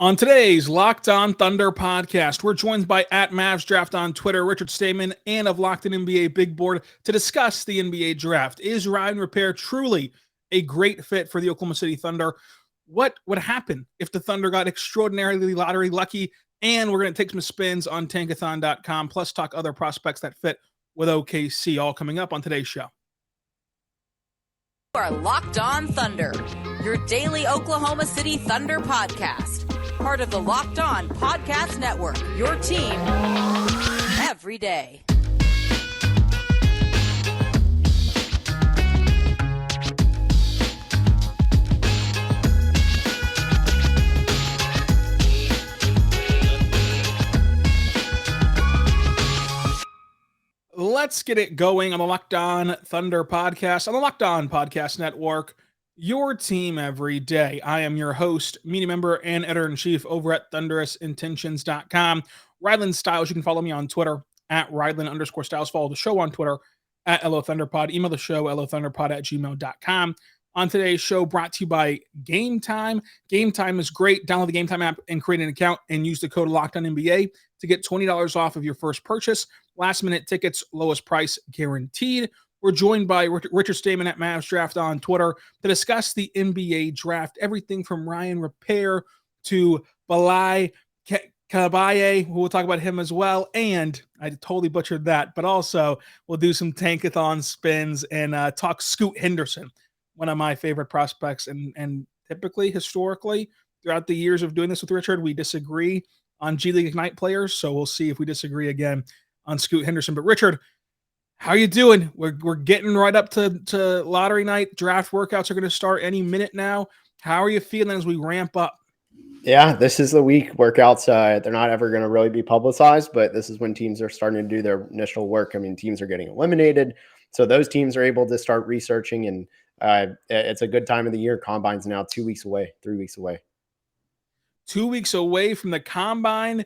On today's Locked On Thunder podcast, we're joined by @MavsDraft on Twitter, Richard Stayman, and of Locked On NBA Big Board to discuss the NBA draft. Is Rayan Rupert truly a great fit for the Oklahoma City Thunder? What would happen if the Thunder got extraordinarily lottery lucky? And we're going to take some spins on tankathon.com, plus talk other prospects that fit with OKC, all coming up on today's show. You are Locked On Thunder, your daily Oklahoma City Thunder podcast. Part of the Locked On Podcast Network, your team every day. Let's get it going on the Locked On Thunder podcast, on the Locked On Podcast Network, your team every day. I am your host, media member, and editor-in-chief over at thunderousintentions.com. Rylan Styles, you can follow me on Twitter at Rylan_Styles. Follow the show on Twitter at LOThunderPod. Email the show, lothunderpod@gmail.com. On today's show, brought to you by Gametime. Gametime is great. Download the Gametime app and create an account and use the code LOCKEDONNBA to get $20 off of your first purchase. Last-minute tickets, lowest price guaranteed. We're joined by Richard Stayman at MavsDraft on Twitter to discuss the NBA draft, everything from Rayan Rupert to Bilal Coulibaly. We'll talk about him as well, and I totally butchered that, but also we'll do some tankathon spins and talk Scoot Henderson, one of my favorite prospects, and typically, historically, throughout the years of doing this with Richard, we disagree on G League Ignite players, so we'll see if we disagree again on Scoot Henderson. But Richard, how you doing? We're getting right up to lottery night. Draft workouts are going to start any minute now. How are you feeling as we ramp up? Yeah, this is the week. Workouts, they're not ever going to really be publicized, but this is when teams are starting to do their initial work. I mean, teams are getting eliminated, so those teams are able to start researching, and it's a good time of the year. Combine's now 2 weeks away, 3 weeks away. 2 weeks away from the Combine.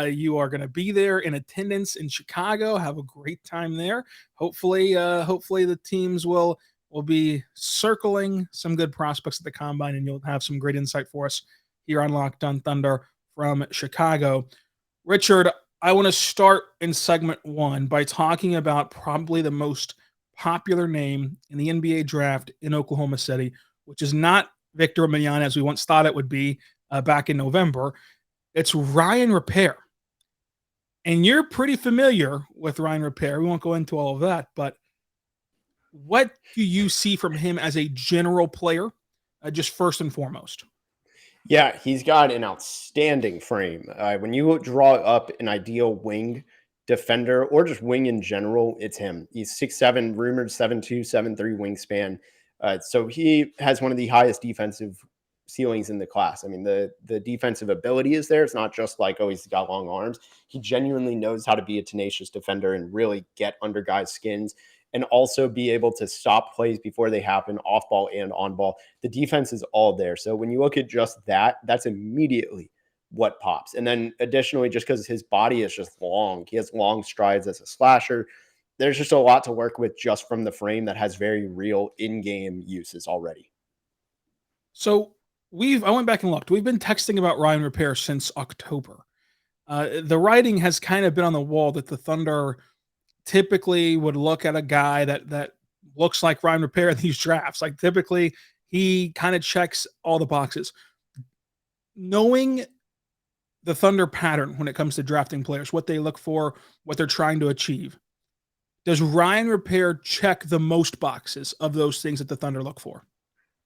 You are going to be there in attendance in Chicago. Have a great time there. Hopefully the teams will be circling some good prospects at the Combine, and you'll have some great insight for us here on Locked On Thunder from Chicago. Richard, I want to start in segment one by talking about probably the most popular name in the NBA draft in Oklahoma City, which is not Victor Wembanyama as we once thought it would be back in November. It's Rayan Rupert. And you're pretty familiar with Rayan Rupert. We won't go into all of that, but what do you see from him as a general player, just first and foremost? Yeah, he's got an outstanding frame. When you draw up an ideal wing defender or just wing in general, it's him. He's 6'7", rumored 7'2", 7'3" wingspan. So he has one of the highest defensive ceilings in the class. I mean, the defensive ability is there. It's not just like, oh, he's got long arms. He genuinely knows how to be a tenacious defender and really get under guys' skins and also be able to stop plays before they happen, off ball and on ball. The defense is all there. So when you look at just that, that's immediately what pops. And then additionally, just because his body is just long, he has long strides as a slasher. There's just a lot to work with just from the frame that has very real in-game uses already. So I went back and looked. We've been texting about Rayan Rupert since October. The writing has kind of been on the wall that the Thunder typically would look at a guy that looks like Rayan Rupert in these drafts. Like typically he kind of checks all the boxes. Knowing the Thunder pattern when it comes to drafting players, what they look for, what they're trying to achieve, does Rayan Rupert check the most boxes of those things that the Thunder look for?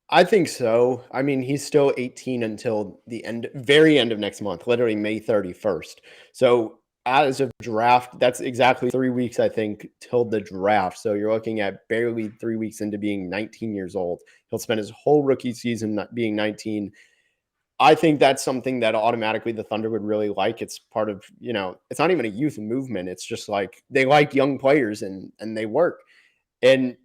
I think so. I mean, he's still 18 until the very end of next month, literally May 31st. So as of draft, that's exactly 3 weeks, I think, till the draft. So you're looking at barely 3 weeks into being 19 years old. He'll spend his whole rookie season being 19. I think that's something that automatically the Thunder would really like. It's part of, it's not even a youth movement. It's just like they like young players and they work. And,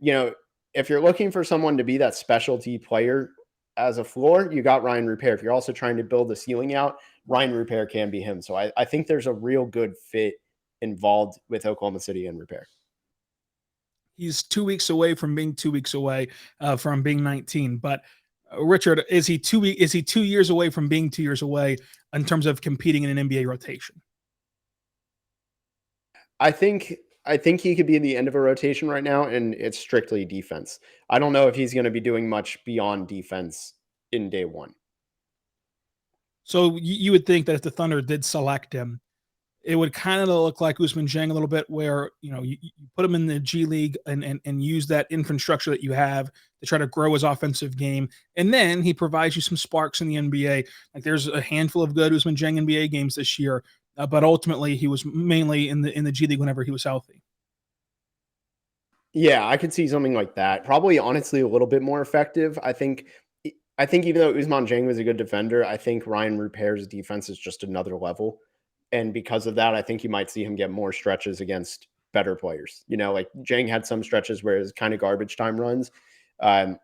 if you're looking for someone to be that specialty player as a floor, you got Rayan Rupert. If you're also trying to build the ceiling out, Rayan Rupert can be him. So I think there's a real good fit involved with Oklahoma City and Rupert. He's 2 weeks away from being 2 weeks away from being 19. But Richard, is he 2 years away from being 2 years away in terms of competing in an NBA rotation? I think he could be in the end of a rotation right now, and it's strictly defense. I don't know if he's going to be doing much beyond defense in day one. So you would think that if the Thunder did select him, it would kind of look like Ousmane Dieng a little bit, where you put him in the G League and use that infrastructure that you have to try to grow his offensive game, and then he provides you some sparks in the NBA. Like there's a handful of good Ousmane Dieng NBA games this year, but ultimately he was mainly in the G League whenever he was healthy. Yeah, I could see something like that. Probably, honestly, a little bit more effective. I think even though Ousmane Dieng was a good defender, I think Rayan Rupert's defense is just another level. And because of that, I think you might see him get more stretches against better players. Like Dieng had some stretches where it's kind of garbage time runs,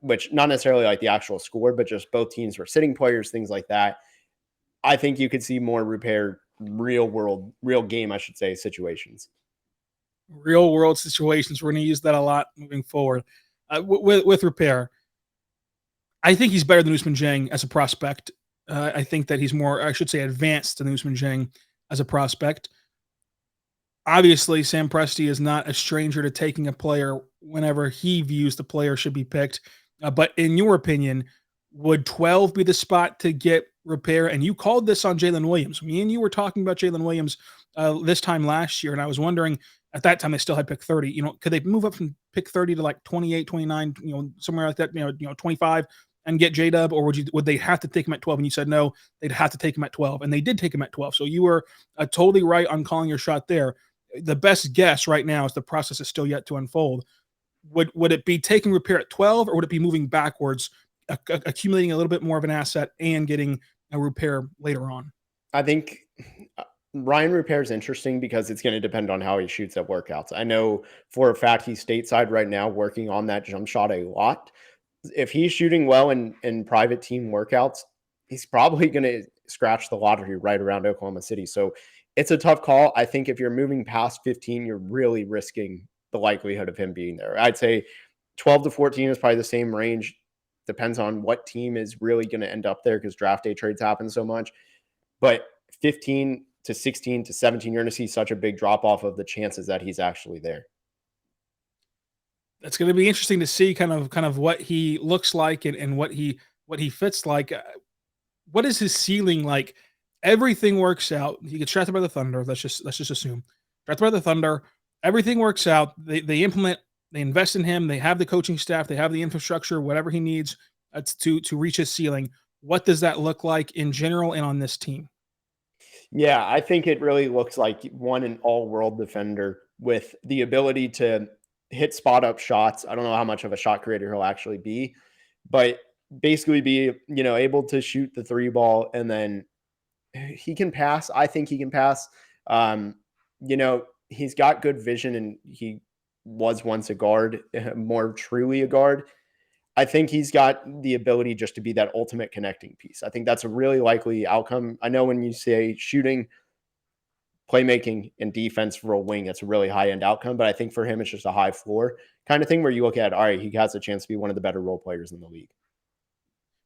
which not necessarily like the actual score, but just both teams were sitting players, things like that. I think you could see more Rupert real game, I should say, situations. Real world situations. We're going to use that a lot moving forward. With Rupert, I think he's better than Ousmane Dieng as a prospect. I think that he's more, I should say, advanced than Ousmane Dieng as a prospect. Obviously, Sam Presti is not a stranger to taking a player whenever he views the player should be picked. But in your opinion, would 12 be the spot to get Rupert? And you called this on Jalen Williams. Me and you were talking about Jalen Williams this time last year, and I was wondering, at that time they still had pick 30. Could they move up from pick 30 to like 28, 29, somewhere like that, 25 and get J-Dub, or would they have to take him at 12? And you said no, they'd have to take him at 12, and they did take him at 12. So you were totally right on calling your shot there. The best guess right now is the process is still yet to unfold. Would it be taking Rupert at 12, or would it be moving backwards, accumulating a little bit more of an asset and getting a Rupert later on? I think Rayan Rupert is interesting because it's going to depend on how he shoots at workouts. I know for a fact he's stateside right now working on that jump shot a lot. If he's shooting well in private team workouts, he's probably going to scratch the lottery right around Oklahoma City. So it's a tough call. I think if you're moving past 15, you're really risking the likelihood of him being there. I'd say 12 to 14 is probably the same range. Depends on what team is really going to end up there because draft day trades happen so much. But 15 to 16 to 17, you're going to see such a big drop off of the chances that he's actually there. That's going to be interesting to see kind of what he looks like and what he fits like. What is his ceiling like? Everything works out. He gets drafted by the Thunder. Let's just assume drafted by the Thunder. Everything works out. They implement. They invest in him. They have the coaching staff. They have the infrastructure. Whatever he needs to reach his ceiling. What does that look like in general and on this team? Yeah, I think it really looks like an all-world defender with the ability to hit spot-up shots. I don't know how much of a shot creator he'll actually be, but basically be, able to shoot the three ball, and then he can pass. I think he can pass. He's got good vision, and he was once a guard, more truly a guard. I think he's got the ability just to be that ultimate connecting piece. I think that's a really likely outcome. I know when you say shooting, playmaking, and defense for a wing, it's a really high-end outcome, but I think for him, it's just a high floor kind of thing where you look at, all right, he has a chance to be one of the better role players in the league.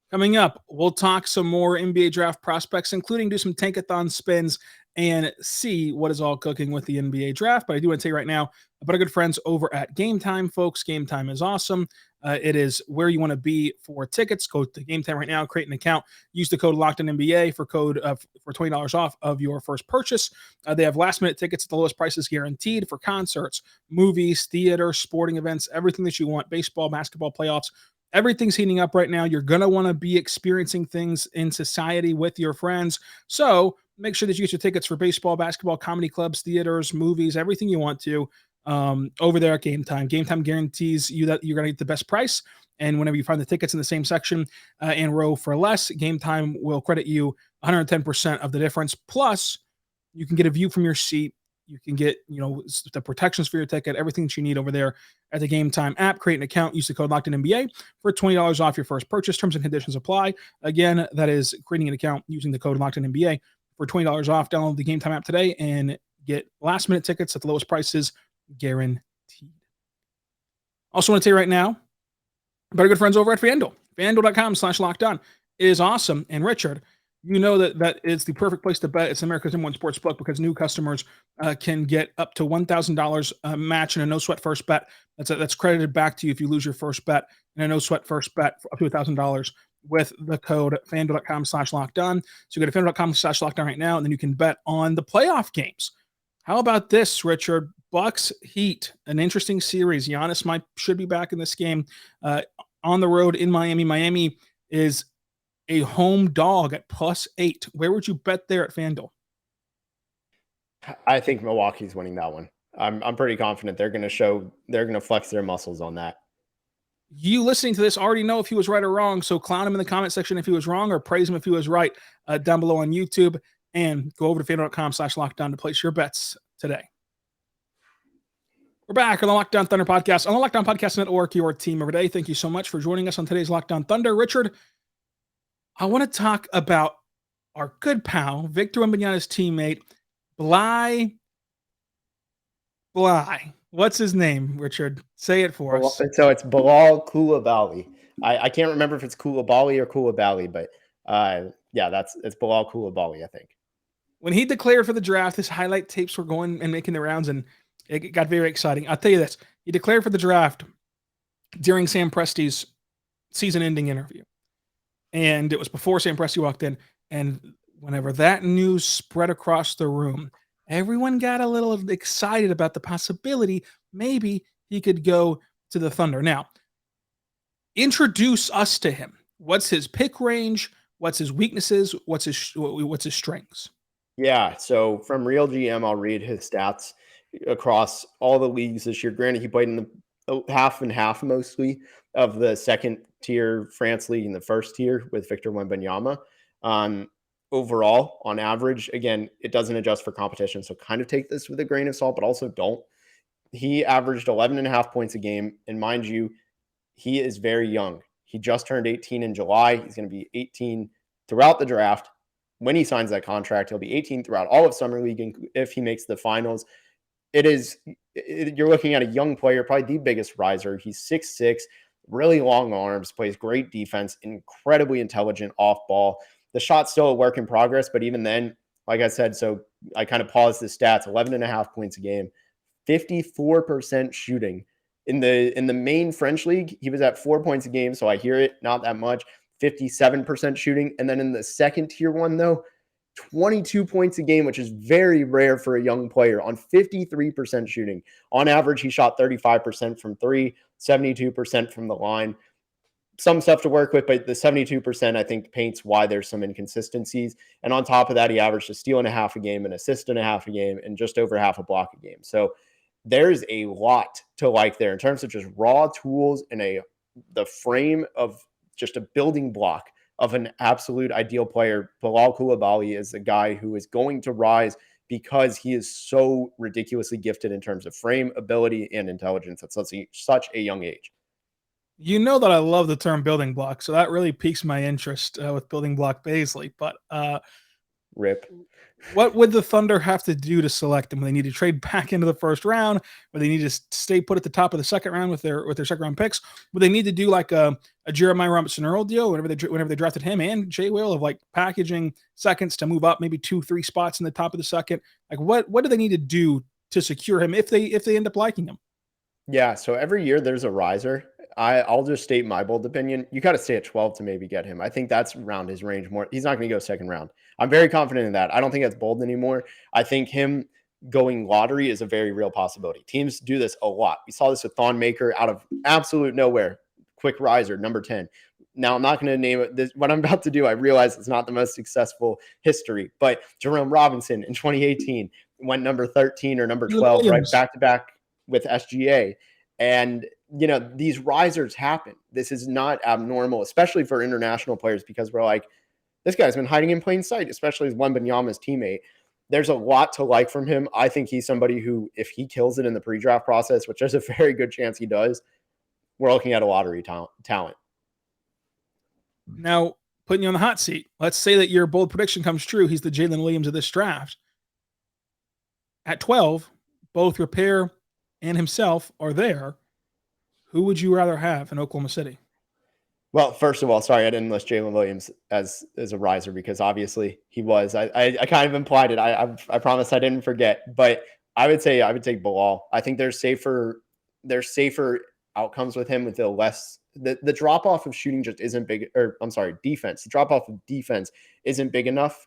Coming up, we'll talk some more NBA draft prospects, including do some tankathon spins and see what is all cooking with the NBA draft. But I do want to tell you right now about our good friends over at Gametime, folks. Gametime is awesome. It is where you want to be for tickets. Go to Gametime right now, create an account, use the code LOCKEDONNBA for $20 off of your first purchase. They have last-minute tickets at the lowest prices guaranteed for concerts, movies, theater, sporting events, everything that you want, baseball, basketball, playoffs. Everything's heating up right now. You're going to want to be experiencing things in society with your friends. So make sure that you get your tickets for baseball, basketball, comedy clubs, theaters, movies, everything you want to over there at Gametime. Gametime guarantees you that you're going to get the best price. And whenever you find the tickets in the same section and row for less, Gametime will credit you 110% of the difference. Plus, you can get a view from your seat. You can get, the protections for your ticket, everything that you need over there at the Gametime app. Create an account, use the code LOCKEDONNBA for $20 off your first purchase. Terms and conditions apply. Again, that is creating an account using the code LOCKEDONNBA for $20 off. Download the Gametime app today and get last-minute tickets at the lowest prices guaranteed. Also want to tell you right now about our good friends over at FanDuel. FanDuel.com/lockedon is awesome. And Richard, you know that is the perfect place to bet. It's America's #1 sports book because new customers can get up to $1,000 match in a no sweat first bet. That's credited back to you if you lose your first bet, and a no sweat first bet for up to $1,000 with the code FanDuel.com/lockedon. So go to FanDuel.com/lockedon right now, and then you can bet on the playoff games. How about this, Richard? Bucks Heat, an interesting series. Giannis should be back in this game on the road in Miami. Miami is a home dog at +8. Where would you bet there at FanDuel? I think Milwaukee's winning that one. I'm pretty confident they're going to flex their muscles on that. You listening to this already know if he was right or wrong, so clown him in the comment section if he was wrong or praise him if he was right down below on YouTube, and go over to FanDuel.com/lockedon to place your bets today. We're back on the Locked On Thunder podcast on the Locked On Podcast Network, your team every day. Thank you so much for joining us on today's Locked On Thunder. Richard, I want to talk about our good pal, Victor Wembanyama's teammate, Bly. What's his name, Richard? Say it for us. So it's Bilal Coulibaly. I can't remember if it's Coulibaly or Coulibaly, but it's Bilal Coulibaly, I think. When he declared for the draft, his highlight tapes were going and making the rounds, and it got very exciting. I'll tell you this. He declared for the draft during Sam Presti's season-ending interview. And it was before Sam Presti walked in. And whenever that news spread across the room, everyone got a little excited about the possibility maybe he could go to the Thunder. Now, introduce us to him. What's his pick range? What's his weaknesses? What's his strengths? Yeah, so from Real GM, I'll read his stats across all the leagues this year. Granted, he played in the half and half mostly of the second tier France league and the first tier with Victor Wembanyama. Overall, on average, again, it doesn't adjust for competition, so kind of take this with a grain of salt, but also don't. He averaged 11.5 points a game, and mind you, he is very young. He just turned 18 in July. He's going to be 18 throughout the draft. When he signs that contract, he'll be 18 throughout all of Summer League if he makes the finals. You're looking at a young player, probably the biggest riser. He's 6'6", really long arms, plays great defense, incredibly intelligent off ball. The shot's still a work in progress, but even then, like I said, so I kind of paused the stats, 11.5 points a game, 54% shooting. In the main French league, he was at 4 points a game, so I hear it, not that much, 57% shooting. And then in the second tier one, though, 22 points a game, which is very rare for a young player on 53% shooting. On average, he shot 35% from three, 72% from the line. Some stuff to work with, but the 72%, I think, paints why there's some inconsistencies. And on top of that, he averaged a steal and a half a game, an assist and a half a game, and just over half a block a game. So there's a lot to like there in terms of just raw tools and the frame of just a building block of an absolute ideal player. Bilal Coulibaly is the guy who is going to rise because he is so ridiculously gifted in terms of frame, ability, and intelligence at such a young age. You know that I love the term building block, so that really piques my interest with building block Baisley. But Rip. What would the Thunder have to do to select him? Would they need to trade back into the first round? Would they need to stay put at the top of the second round with their second round picks? Would they need to do like a Jeremiah Robinson Earl deal whenever they drafted him and Jay Will of like packaging seconds to move up maybe 2-3 spots in the top of the second? Like what do they need to do to secure him if they end up liking him? Yeah, so every year there's a riser. I'll just state my bold opinion. You got to stay at 12 to maybe get him. I think that's around his range more. He's not going to go second round. I'm very confident in that. I don't think that's bold anymore. I think him going lottery is a very real possibility. Teams do this a lot. We saw this with Thon Maker out of absolute nowhere. Quick riser, number 10. Now, I'm not going to name it. What I'm about to do, I realize it's not the most successful history, but Jerome Robinson in 2018 went number 13 or number 12, right back to back with SGA. And these risers happen. This is not abnormal, especially for international players, because we're like, this guy's been hiding in plain sight, especially as Wembanyama's teammate. There's a lot to like from him. I think he's somebody who, if he kills it in the pre-draft process, which there's a very good chance he does, we're looking at a lottery talent. Now, putting you on the hot seat, let's say that your bold prediction comes true. He's the Jalen Williams of this draft. At 12, both Ruper and himself are there. Who would you rather have in Oklahoma City? Well, first of all, sorry, I didn't list Jalen Williams as a riser because obviously he was. I kind of implied it. I promise I didn't forget. But I would take Bilal. I think there's safer outcomes with him with the drop off of shooting just isn't big. Or I'm sorry, defense. The drop off of defense isn't big enough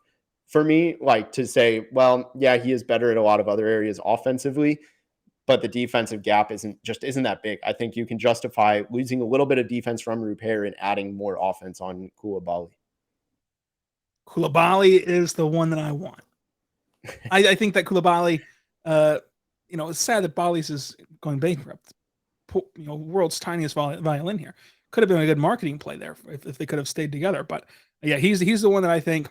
for me, like to say, well, yeah, he is better at a lot of other areas offensively, but the defensive gap isn't that big. I think you can justify losing a little bit of defense from Ruper and adding more offense on Coulibaly. Coulibaly is the one that I want. I think that Coulibaly, it's sad that Bally's is going bankrupt. World's tiniest violin here. Could have been a good marketing play there if they could have stayed together. But yeah, he's the one that I think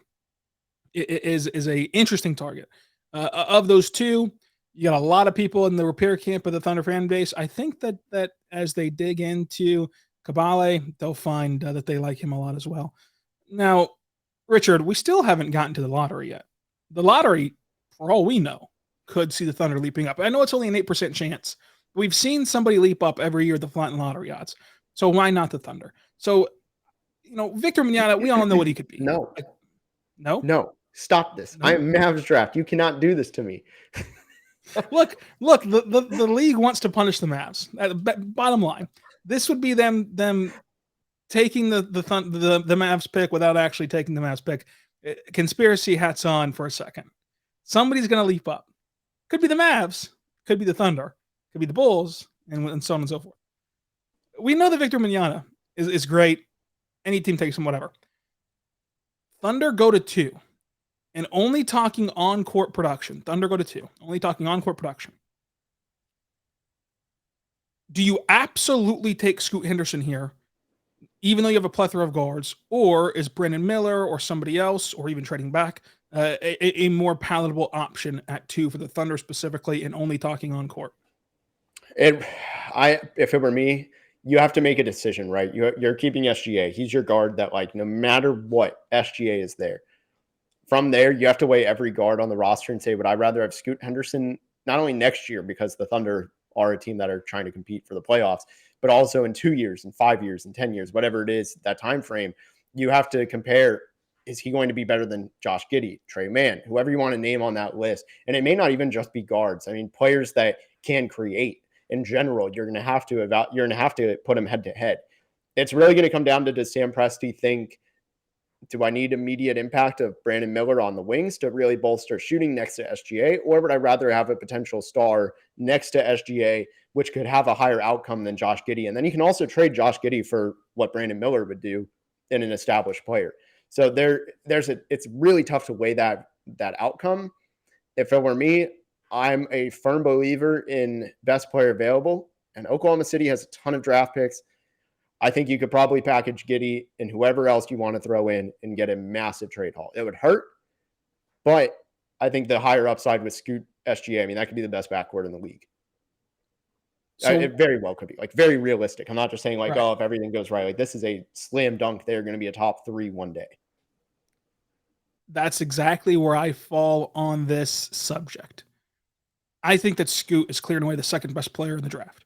is a interesting target. Of those two, you got a lot of people in the repair camp of the Thunder fan base. I think that as they dig into Coulibaly, they'll find that they like him a lot as well. Now, Richard, we still haven't gotten to the lottery yet. The lottery, for all we know, could see the Thunder leaping up. I know it's only an 8% chance. We've seen somebody leap up every year at the Flanton lottery odds. So why not the Thunder? So, Victor Mignogna, we all know what he could be. No. No? Stop this. No? I am Mavs draft. You cannot do this to me. Look, the league wants to punish the Mavs. Bottom line, this would be them taking the Mavs pick without actually taking the Mavs pick. Conspiracy hats on for a second. Somebody's going to leap up. Could be the Mavs, could be the Thunder, could be the Bulls, and so on and so forth. We know that Victor Mignogna is great. Any team takes him, whatever. Thunder go to 2. And only talking on-court production. Thunder go to 2. Only talking on-court production. Do you absolutely take Scoot Henderson here, even though you have a plethora of guards? Or is Brandon Miller or somebody else, or even trading back, a more palatable option at 2 for the Thunder specifically, and only talking on-court? If it were me, you have to make a decision, right? You're keeping SGA. He's your guard that, no matter what, SGA is there. From there, you have to weigh every guard on the roster and say, would I rather have Scoot Henderson not only next year, because the Thunder are a team that are trying to compete for the playoffs, but also in 2 years, in 5 years, in 10 years, whatever it is, that time frame, you have to compare, is he going to be better than Josh Giddey, Trey Mann, whoever you want to name on that list? And it may not even just be guards. I mean, players that can create in general, you're going to have to put them head to head. It's really going to come down to, does Sam Presti think, do I need immediate impact of Brandon Miller on the wings to really bolster shooting next to SGA? Or would I rather have a potential star next to SGA, which could have a higher outcome than Josh Giddey? And then you can also trade Josh Giddey for what Brandon Miller would do in an established player. So it's really tough to weigh that outcome. If it were me, I'm a firm believer in best player available, and Oklahoma City has a ton of draft picks. I think you could probably package Giddey and whoever else you want to throw in and get a massive trade haul. It would hurt, but I think the higher upside with Scoot SGA, that could be the best backcourt in the league. So, it very well could be, very realistic. I'm not just saying right. If everything goes right, this is a slam dunk. They're going to be a top 3 one day. That's exactly where I fall on this subject. I think that Scoot is clearing away the second best player in the draft.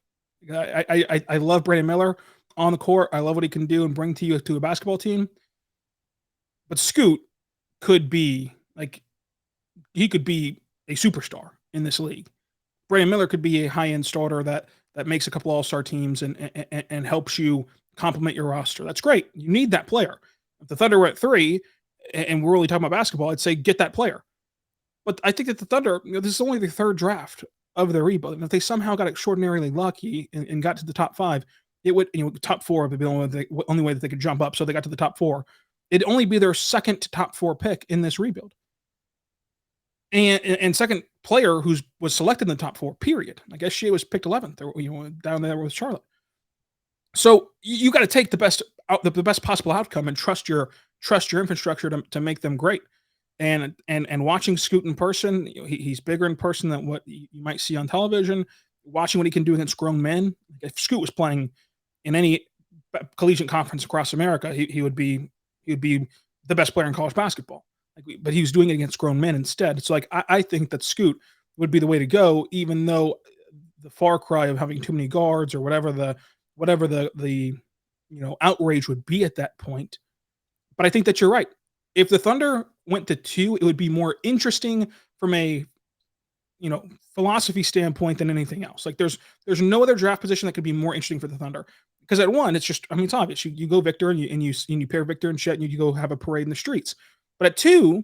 I love Brandon Miller on the court. I love what he can do and bring to you to a basketball team. But Scoot could be he could be a superstar in this league. Brandon Miller could be a high-end starter that makes a couple all-star teams and helps you complement your roster. That's great. You need that player. If the Thunder were at 3 and we're really talking about basketball, I'd say get that player. But I think that the Thunder, this is only the 3rd draft of their rebuild. And if they somehow got extraordinarily lucky and got to the top 5, it would, top 4 would be the only way that they could jump up. So they got to the top 4. It'd only be their second to top 4 pick in this rebuild. And second player who was selected in the top 4, period. I guess she was picked 11th, down there with Charlotte. So you got to take the best possible outcome and trust your infrastructure to make them great. And watching Scoot in person, he's bigger in person than what you might see on television. Watching what he can do against grown men. If Scoot was playing in any collegiate conference across America, he would be the best player in college basketball. But he was doing it against grown men instead. So I think that Scoot would be the way to go, even though the far cry of having too many guards or whatever the outrage would be at that point. But I think that you're right. If the Thunder went to 2, it would be more interesting from a philosophy standpoint than anything else. Like there's no other draft position that could be more interesting for the Thunder. Because at 1, it's obvious. You go Victor and you pair Victor and Chet and you go have a parade in the streets. But at 2,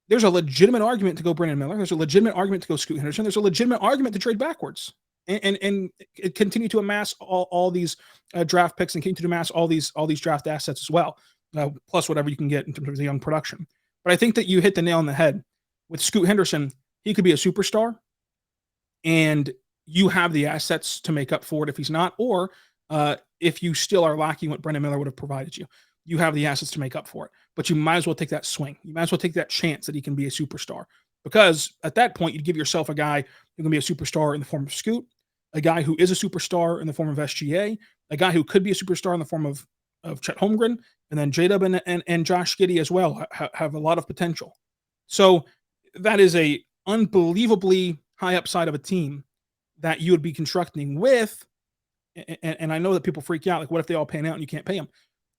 there's a legitimate argument to go Brandon Miller. There's a legitimate argument to go Scoot Henderson. There's a legitimate argument to trade backwards and continue to amass all these draft picks and continue to amass all these draft assets as well, plus whatever you can get in terms of the young production. But I think that you hit the nail on the head with Scoot Henderson. He could be a superstar, and you have the assets to make up for it if he's not, or if you still are lacking what Brandon Miller would have provided you. You have the assets to make up for it, but you might as well take that swing. You might as well take that chance that he can be a superstar, because at that point, you'd give yourself a guy who can be a superstar in the form of Scoot, a guy who is a superstar in the form of SGA, a guy who could be a superstar in the form of Chet Holmgren, and then J-Dub and Josh Giddey as well have a lot of potential. So that is a unbelievably high upside of a team that you would be constructing with. And I know that people freak out, like, what if they all pan out and you can't pay them?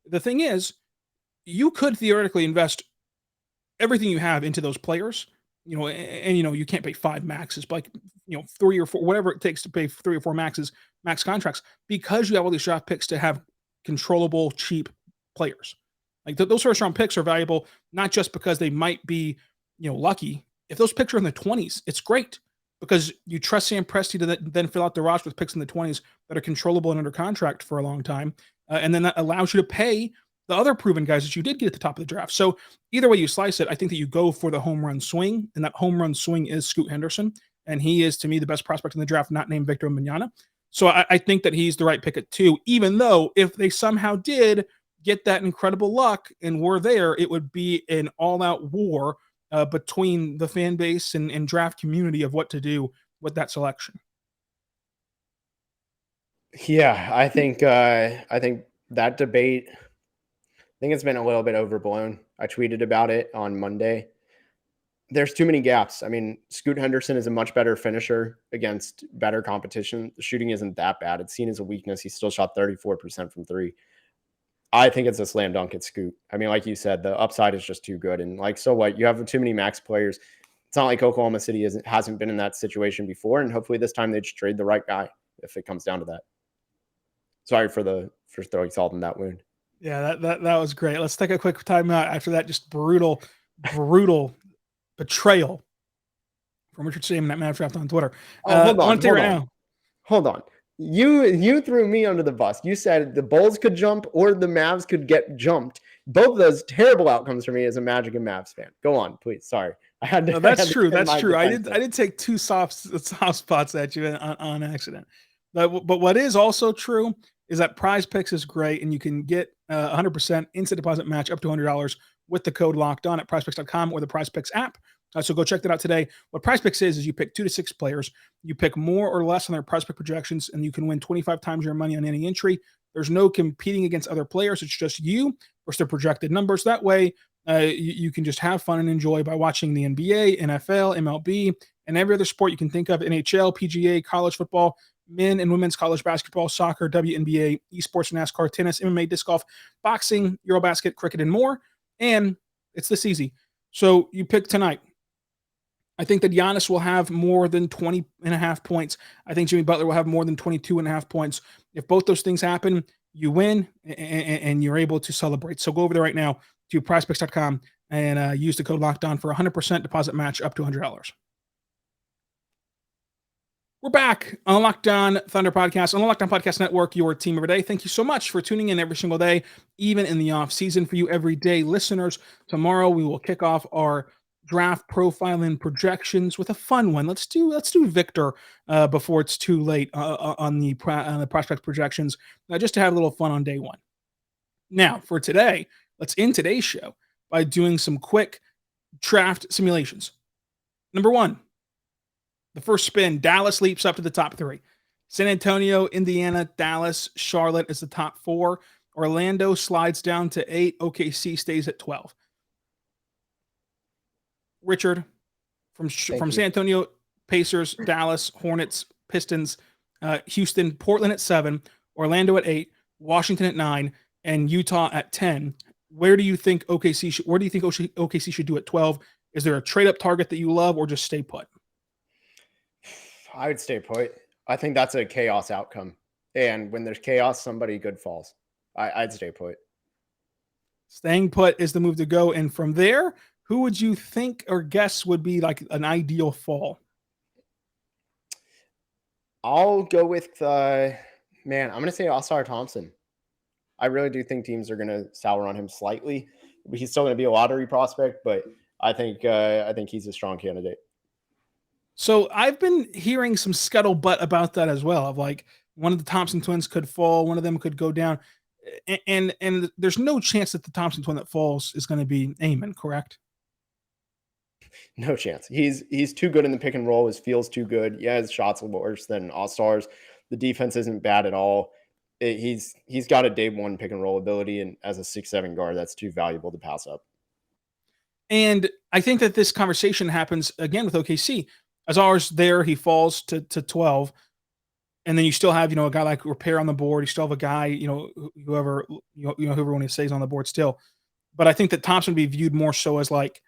The thing is, you could theoretically invest everything you have into those players, and you can't pay 5 maxes, but 3 or 4, whatever it takes to pay 3 or 4 max contracts, because you have all these draft picks to have controllable, cheap players. Like those first round picks are valuable, not just because they might be, lucky. If those picks are in the 20s, it's great, because you trust Sam Presti to then fill out the roster with picks in the 20s that are controllable and under contract for a long time. And then that allows you to pay the other proven guys that you did get at the top of the draft. So either way you slice it, I think that you go for the home run swing, and that home run swing is Scoot Henderson. And he is, to me, the best prospect in the draft, not named Victor Wembanyama. So I think that he's the right pick at 2, even though if they somehow did get that incredible luck and were there, it would be an all-out war between the fan base and draft community of what to do with that selection. Yeah, I think that debate, I think it's been a little bit overblown. I tweeted about it on Monday. There's too many gaps. I mean, Scoot Henderson is a much better finisher against better competition. The shooting isn't that bad. It's seen as a weakness. He still shot 34% from 3. I think it's a slam dunk at Scoot. I mean, like you said, the upside is just too good. And so what? You have too many max players. It's not like Oklahoma City hasn't been in that situation before. And hopefully this time they just trade the right guy if it comes down to that. Sorry for throwing salt in that wound. Yeah, that was great. Let's take a quick timeout after that. Just brutal betrayal from Richard Stamen at Mavdraft on Twitter. Hold on. You threw me under the bus. You said the Bulls could jump or the Mavs could get jumped. Both of those terrible outcomes for me as a Magic and Mavs fan. Go on, please. Sorry. That's true. I did take 2 soft spots at you on accident. But what is also true is that PrizePicks is great, and you can get 100% instant deposit match up to $100 with the code locked on at PrizePicks.com or the PrizePicks app. So go check that out today. What PrizePicks is you pick 2 to 6 players. You pick more or less on their PrizePick projections, and you can win 25 times your money on any entry. There's no competing against other players. It's just you versus their projected numbers. That way, you can just have fun and enjoy by watching the NBA, NFL, MLB, and every other sport you can think of: NHL, PGA, college football, men and women's college basketball, soccer, WNBA, esports, NASCAR, tennis, MMA, disc golf, boxing, Eurobasket, cricket, and more. And it's this easy. So you pick tonight. I think that Giannis will have more than 20.5 points. I think Jimmy Butler will have more than 22.5 points. If both those things happen, you win and you're able to celebrate. So go over there right now to PrizePicks.com and use the code LOCKEDON for 100% deposit match up to $100. We're back on the Locked On Thunder podcast, on the Locked On Podcast Network, your team every day. Thank you so much for tuning in every single day, even in the off season. For you everyday listeners, tomorrow we will kick off our draft profile and projections with a fun one. Let's do Victor before it's too late on the prospect projections, just to have a little fun on day one. Now, for today, let's end today's show by doing some quick draft simulations. Number 1. The first spin, Dallas leaps up to the top 3. San Antonio, Indiana, Dallas, Charlotte is the top 4. Orlando slides down to 8. OKC stays at 12. Richard, from San Antonio, Pacers, Dallas, Hornets, Pistons, Houston, Portland at 7, Orlando at 8, Washington at 9, and Utah at 10. Where do you think OKC should, where do you think OKC should do at 12? Is there a trade up target that you love, or just stay put? I would stay put. I think that's a chaos outcome. And when there's chaos, somebody good falls. I'd stay put. Staying put is the move to go. And from there, who would you think or guess would be like an ideal fall? I'll go with I'm going to say Ausar Thompson. I really do think teams are going to sour on him slightly. He's still going to be a lottery prospect, but I think he's a strong candidate. So I've been hearing some scuttlebutt about that as well. Of like one of the Thompson twins could fall, one of them could go down, and there's no chance that the Thompson twin that falls is going to be Amon, correct? No chance. He's too good in the pick and roll. His feel's too good. Yeah, his shots are worse than All-Stars. The defense isn't bad at all. He's got a day one pick and roll ability, and as a 6'7" guard, that's too valuable to pass up. And I think that this conversation happens again with OKC. Azar's there, he falls to 12. And then you still have, a guy like Repair on the board. You still have a guy, whoever one stays on the board still. But I think that Thompson would be viewed more so as like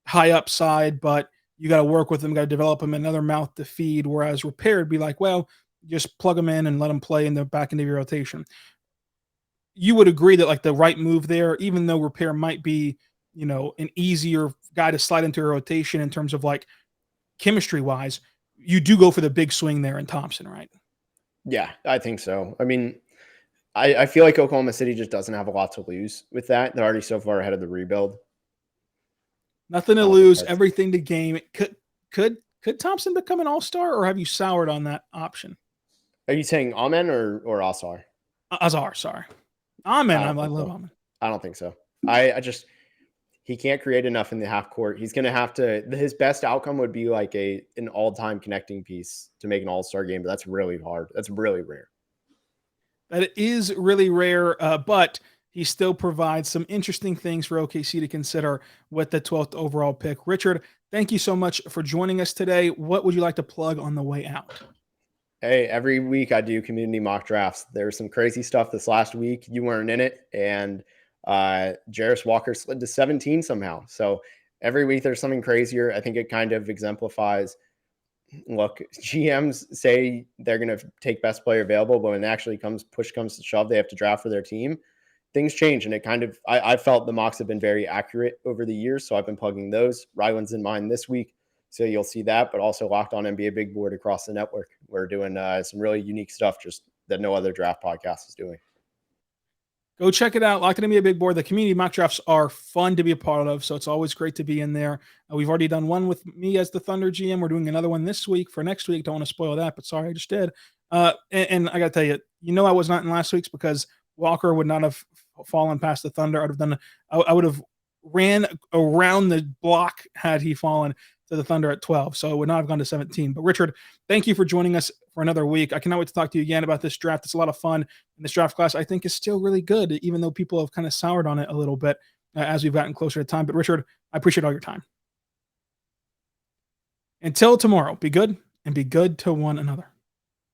high upside, but you got to work with him, got to develop him, another mouth to feed. Whereas Repair would be like, well, just plug him in and let him play in the back end of your rotation. You would agree that like the right move there, even though Repair might be, an easier guy to slide into a rotation in terms of like chemistry wise, you do go for the big swing there in Thompson, right? Yeah, I think so. I mean, I feel like Oklahoma City just doesn't have a lot to lose with that. They're already so far ahead of the rebuild. Nothing to lose, everything to gain. Could Thompson become an all-star, or have you soured on that option? Are you saying Amen or Ausar? Azar, sorry. Amen. I love Amen. I don't think so. He can't create enough in the half court. He's going to have to, his best outcome would be like an all-time connecting piece to make an all-star game, but that's really hard. That's really rare. That is really rare, but he still provides some interesting things for OKC to consider with the 12th overall pick. Richard, thank you so much for joining us today. What would you like to plug on the way out? Hey, every week I do community mock drafts. There was some crazy stuff this last week. You weren't in it, and Jarris Walker slid to 17 somehow. So every week there's something crazier. I think it kind of exemplifies, look, GMs say they're going to take best player available, but when it actually push comes to shove, they have to draft for their team. Things change. And it kind of, I felt the mocks have been very accurate over the years. So I've been plugging those. Ryland's in mine this week. So you'll see that, but also Locked On NBA Big Board across the network. We're doing some really unique stuff just that no other draft podcast is doing. Go check it out. Locked On NBA Big Board. The community mock drafts are fun to be a part of, so it's always great to be in there. We've already done one with me as the Thunder GM. We're doing another one this week for next week. Don't want to spoil that, but sorry, I just did. And I got to tell you, I was not in last week's because Walker would not have fallen past the Thunder. I would have ran around the block had he fallen to the Thunder at 12. So it would not have gone to 17. But Richard, thank you for joining us for another week. I cannot wait to talk to you again about this draft. It's a lot of fun. And this draft class, I think, is still really good, even though people have kind of soured on it a little bit as we've gotten closer to time. But Richard, I appreciate all your time. Until tomorrow, be good and be good to one another.